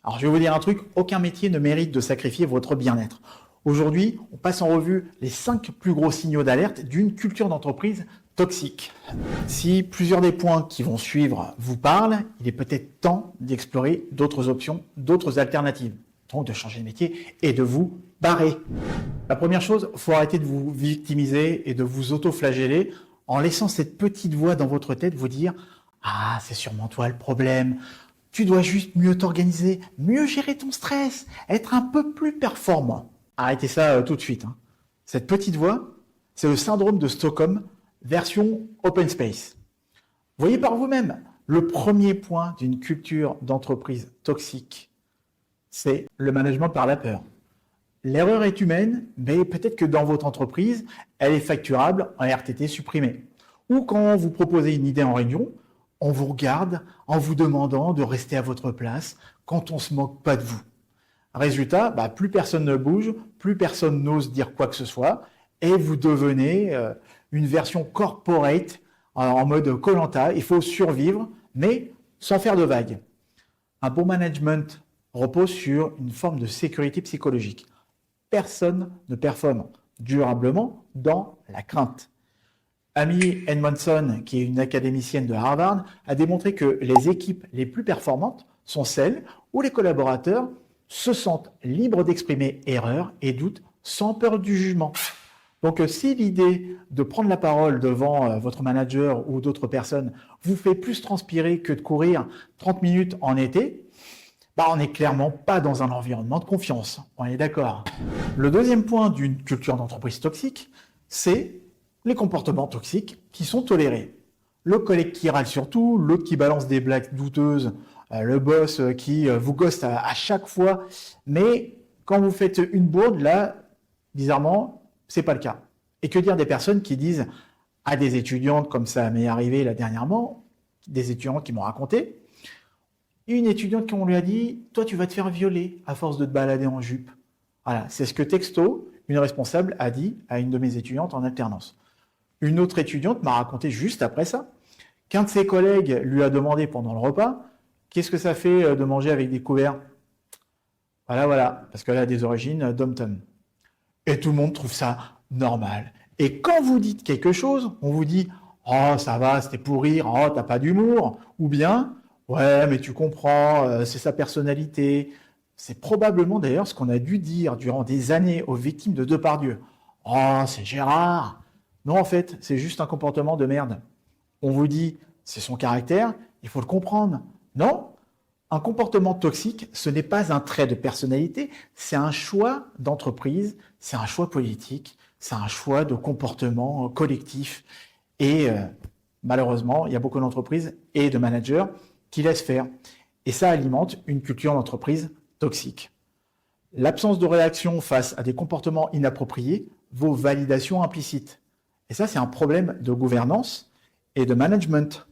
Alors, je vais vous dire un truc, aucun métier ne mérite de sacrifier votre bien-être. Aujourd'hui, on passe en revue les 5 plus gros signaux d'alerte d'une culture d'entreprise toxique. Si plusieurs des points qui vont suivre vous parlent, il est peut-être temps d'explorer d'autres options, d'autres alternatives. Donc de changer de métier et de vous barrer. La première chose, il faut arrêter de vous victimiser et de vous auto-flageller en laissant cette petite voix dans votre tête vous dire « Ah, c'est sûrement toi le problème. Tu dois juste mieux t'organiser, mieux gérer ton stress, être un peu plus performant. » Arrêtez ça tout de suite. Cette petite voix, c'est le syndrome de Stockholm version open space. Voyez par vous-même, le premier point d'une culture d'entreprise toxique, c'est le management par la peur. L'erreur est humaine, mais peut-être que dans votre entreprise, elle est facturable en RTT supprimé. Ou quand vous proposez une idée en réunion, on vous regarde en vous demandant de rester à votre place quand on ne se moque pas de vous. Résultat, plus personne ne bouge, plus personne n'ose dire quoi que ce soit, et vous devenez une version corporate en mode Koh-Lanta. Il faut survivre, mais sans faire de vagues. Un bon management repose sur une forme de sécurité psychologique. Personne ne performe durablement dans la crainte. Amy Edmondson, qui est une académicienne de Harvard, a démontré que les équipes les plus performantes sont celles où les collaborateurs se sentent libres d'exprimer erreurs et doutes sans peur du jugement. Donc, si l'idée de prendre la parole devant votre manager ou d'autres personnes vous fait plus transpirer que de courir 30 minutes en été, on n'est clairement pas dans un environnement de confiance. On est d'accord. Le deuxième point d'une culture d'entreprise toxique, c'est les comportements toxiques qui sont tolérés. Le collègue qui râle sur tout, l'autre qui balance des blagues douteuses, le boss qui vous ghoste à chaque fois. Mais quand vous faites une bourde, là, bizarrement, c'est pas le cas. Et que dire des personnes qui disent à des étudiantes, comme ça m'est arrivé là dernièrement, des étudiantes qui m'ont raconté, une étudiante qui on lui a dit « Toi, tu vas te faire violer à force de te balader en jupe. » Voilà, c'est ce que texto, une responsable a dit à une de mes étudiantes en alternance. Une autre étudiante m'a raconté juste après ça qu'un de ses collègues lui a demandé pendant le repas « Qu'est-ce que ça fait de manger avec des couverts ?» Voilà, parce qu'elle a des origines dom-tom. Et tout le monde trouve ça normal. Et quand vous dites quelque chose, on vous dit « Oh, ça va, c'était pour rire, oh, t'as pas d'humour » ou bien « Ouais, mais tu comprends, c'est sa personnalité ». C'est probablement d'ailleurs ce qu'on a dû dire durant des années aux victimes de Depardieu. « Oh, c'est Gérard ». Non, en fait, c'est juste un comportement de merde. On vous dit « C'est son caractère, il faut le comprendre ». Non, un comportement toxique, ce n'est pas un trait de personnalité, c'est un choix d'entreprise, c'est un choix politique, c'est un choix de comportement collectif. Et malheureusement, il y a beaucoup d'entreprises et de managers qui laissent faire. Et ça alimente une culture d'entreprise toxique. L'absence de réaction face à des comportements inappropriés vaut validation implicite. Et ça, c'est un problème de gouvernance et de management.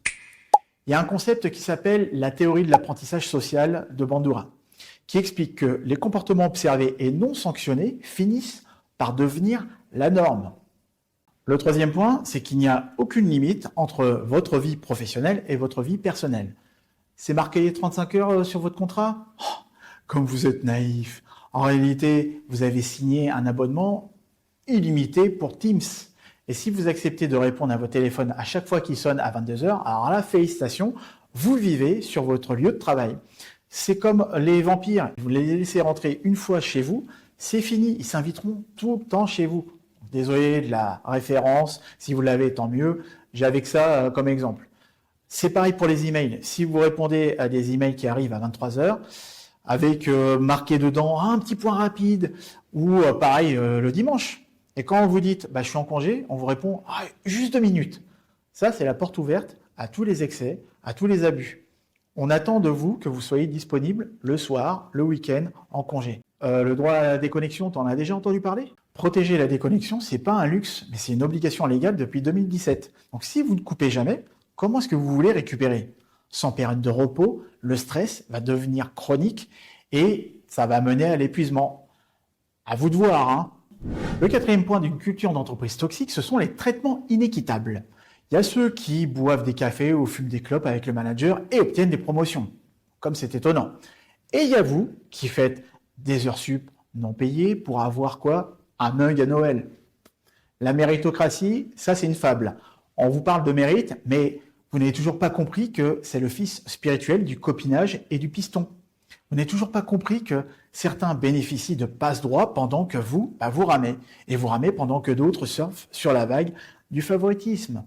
Il y a un concept qui s'appelle la théorie de l'apprentissage social de Bandura, qui explique que les comportements observés et non sanctionnés finissent par devenir la norme. Le troisième point, c'est qu'il n'y a aucune limite entre votre vie professionnelle et votre vie personnelle. C'est marqué les 35 heures sur votre contrat ? Oh, comme vous êtes naïf. En réalité, vous avez signé un abonnement illimité pour Teams. Et si vous acceptez de répondre à votre téléphone à chaque fois qu'il sonne à 22 heures, alors là, félicitations, vous vivez sur votre lieu de travail. C'est comme les vampires, vous les laissez rentrer une fois chez vous, c'est fini, ils s'inviteront tout le temps chez vous. Désolé de la référence, si vous l'avez, tant mieux, j'avais que ça comme exemple. C'est pareil pour les emails, si vous répondez à des emails qui arrivent à 23 heures, avec marqué dedans un petit point rapide, ou pareil le dimanche. Et quand vous dites je suis en congé, on vous répond juste 2 minutes. Ça, c'est la porte ouverte à tous les excès, à tous les abus. On attend de vous que vous soyez disponible le soir, le week-end, en congé. Le droit à la déconnexion, tu en as déjà entendu parler ? Protéger la déconnexion, c'est pas un luxe, mais c'est une obligation légale depuis 2017. Donc si vous ne coupez jamais, comment est-ce que vous voulez récupérer ? Sans période de repos, le stress va devenir chronique et ça va mener à l'épuisement. À vous de voir, Le quatrième point d'une culture d'entreprise toxique, ce sont les traitements inéquitables. Il y a ceux qui boivent des cafés ou fument des clopes avec le manager et obtiennent des promotions. Comme c'est étonnant. Et il y a vous qui faites des heures sup non payées pour avoir quoi? Un mug à Noël. La méritocratie, ça c'est une fable. On vous parle de mérite, mais vous n'avez toujours pas compris que c'est le fils spirituel du copinage et du piston. Vous n'avez toujours pas compris que certains bénéficient de passe-droit pendant que vous, vous ramez. Et vous ramez pendant que d'autres surfent sur la vague du favoritisme.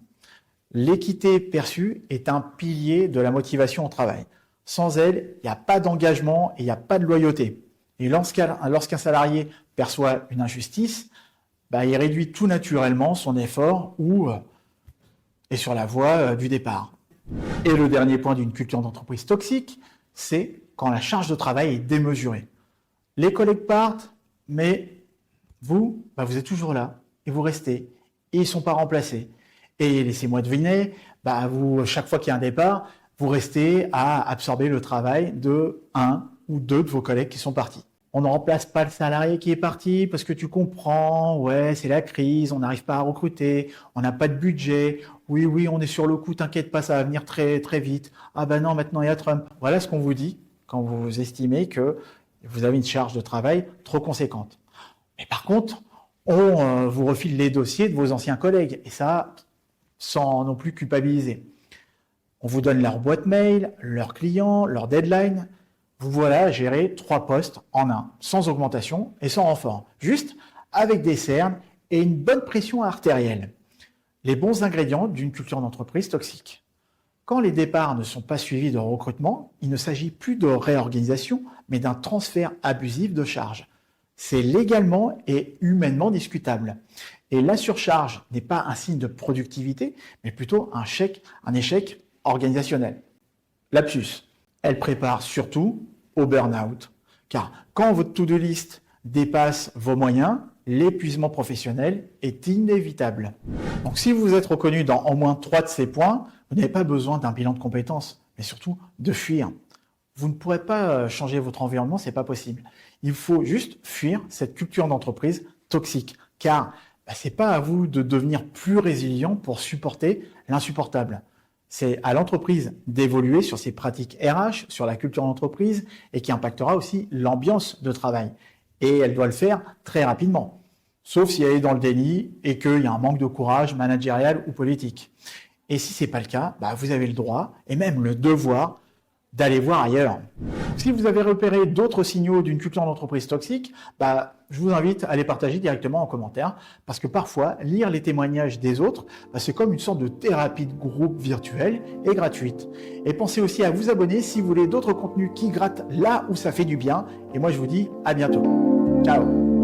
L'équité perçue est un pilier de la motivation au travail. Sans elle, il n'y a pas d'engagement et il n'y a pas de loyauté. Et lorsqu'un salarié perçoit une injustice, il réduit tout naturellement son effort ou est sur la voie du départ. Et le dernier point d'une culture d'entreprise toxique, c'est quand la charge de travail est démesurée. Les collègues partent, mais vous, vous êtes toujours là et vous restez. Et ils ne sont pas remplacés. Et laissez-moi deviner, chaque fois qu'il y a un départ, vous restez à absorber le travail de un ou deux de vos collègues qui sont partis. On ne remplace pas le salarié qui est parti parce que tu comprends, ouais, c'est la crise, on n'arrive pas à recruter, on n'a pas de budget, oui, on est sur le coup, t'inquiète pas, ça va venir très, très vite. Ah non, maintenant il y a Trump. Voilà ce qu'on vous dit quand vous estimez que vous avez une charge de travail trop conséquente. Mais par contre, on vous refile les dossiers de vos anciens collègues, et ça, sans non plus culpabiliser. On vous donne leur boîte mail, leurs clients, leurs deadlines. Vous voilà à gérer 3 postes en un, sans augmentation et sans renfort, juste avec des cernes et une bonne pression artérielle. Les bons ingrédients d'une culture d'entreprise toxique. Quand les départs ne sont pas suivis de recrutement, il ne s'agit plus de réorganisation, mais d'un transfert abusif de charges. C'est légalement et humainement discutable. Et la surcharge n'est pas un signe de productivité, mais plutôt un échec organisationnel. Lapsus. Elle prépare surtout au burn-out. Car quand votre to-do list dépasse vos moyens, l'épuisement professionnel est inévitable. Donc si vous êtes reconnu dans au moins 3 de ces points, vous n'avez pas besoin d'un bilan de compétences, mais surtout de fuir. Vous ne pourrez pas changer votre environnement, c'est pas possible. Il faut juste fuir cette culture d'entreprise toxique, car c'est pas à vous de devenir plus résilient pour supporter l'insupportable. C'est à l'entreprise d'évoluer sur ses pratiques RH, sur la culture d'entreprise et qui impactera aussi l'ambiance de travail. Et elle doit le faire très rapidement, sauf si elle est dans le déni et qu'il y a un manque de courage managérial ou politique. Et si ce n'est pas le cas, vous avez le droit et même le devoir d'aller voir ailleurs. Donc, si vous avez repéré d'autres signaux d'une culture d'entreprise toxique, je vous invite à les partager directement en commentaire, parce que parfois, lire les témoignages des autres, c'est comme une sorte de thérapie de groupe virtuelle et gratuite. Et pensez aussi à vous abonner si vous voulez d'autres contenus qui grattent là où ça fait du bien. Et moi, je vous dis à bientôt. Ciao.